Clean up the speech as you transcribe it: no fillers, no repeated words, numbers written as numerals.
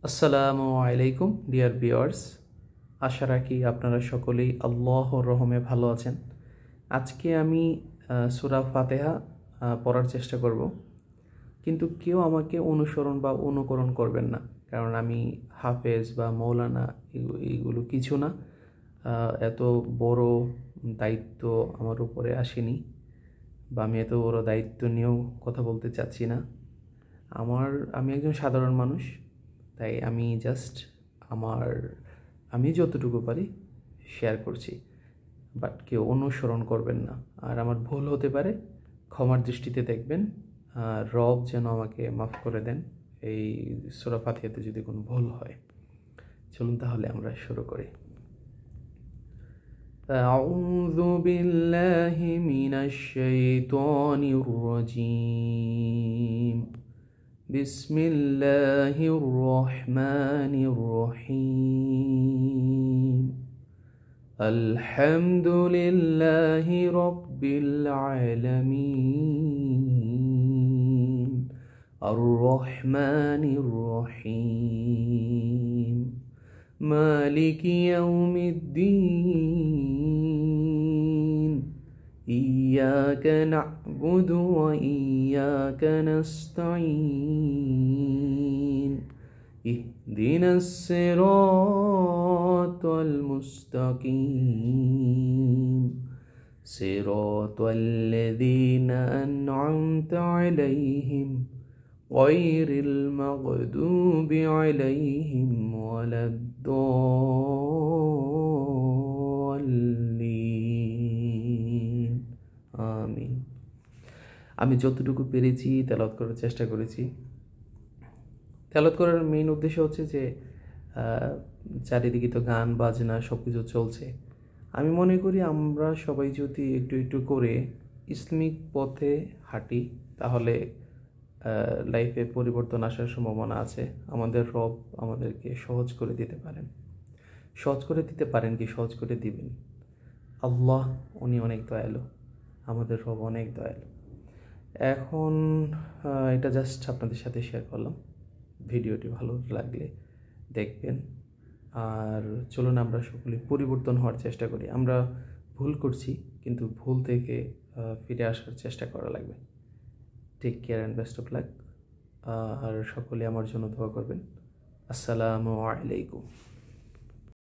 আসসালামু আলাইকুম dear viewers, আশা রাখি আপনারা সকলেই আল্লাহর রহমে ভালো আছেন। আজকে আমি সূরা ফাতিহা পড়ার চেষ্টা করব, কিন্তু কেউ আমাকে অনুসরণ বা অনুকরণ করবেন না, কারণ আমি হাফেজ বা মৌলানা এইগুলো কিছু না। এত বড় দায়িত্ব আমার উপরে আসেনি, বা আমি এত বড় দায়িত্ব নিয়েও কথা বলতে চাচ্ছি না। আমি একজন সাধারণ মানুষ, তাই আমি জাস্ট আমার আমি যতটুকু পারি শেয়ার করছি, বাট কেউ অনুসরণ করবেন না। আর আমার ভুল হতে পারে, ক্ষমার দৃষ্টিতে দেখবেন। আর রব যেন আমাকে মাফ করে দেন এই সূরা ফাতিহাতে যদি কোনো ভুল হয়। চলুন তাহলে আমরা শুরু করি। আউযু বিল্লাহি মিনাশ শাইতানির রাজীম। بسم الله الرحمن الرحيم. الحمد لله رب العالمين الرحمن الرحيم مالك يوم الدين إياك نعبد وإياك نستعين اهدنا الصراط المستقيم صراط الذين أنعمت عليهم غير المغضوب عليهم ولا الضالين আমিন। আমি যতটুকু পেরেছি তেলাওয়াত করার চেষ্টা করেছি। তেলাওয়াত করার মেইন উদ্দেশ্য হচ্ছে যে চারিদিকে তো গান বাজনা সব কিছু চলছে। আমি মনে করি আমরা সবাই যদি একটু একটু করে ইসলামিক পথে হাঁটি, তাহলে লাইফে পরিবর্তন আসার সম্ভাবনা আছে। আমাদের রব আমাদেরকে সহজ করে দিতে পারেন। সহজ করে দিতে পারেন কি সহজ করে দিবেন। আল্লাহ উনি অনেক দয়ালু, আমাদের রব অনেক দয়ালু। এখন এটা জাস্ট আপনাদের সাথে শেয়ার করলাম। ভিডিওটি ভালো লাগলে দেখবেন। আর চলুন আমরা সকলে পরিবর্তন হওয়ার চেষ্টা করি। আমরা ভুল করছি, কিন্তু ভুল থেকে ফিরে আসার চেষ্টা করা লাগবে। Take care and best of luck. আর সকলে আমার জন্য দোয়া করবেন। আসসালামু আলাইকুম।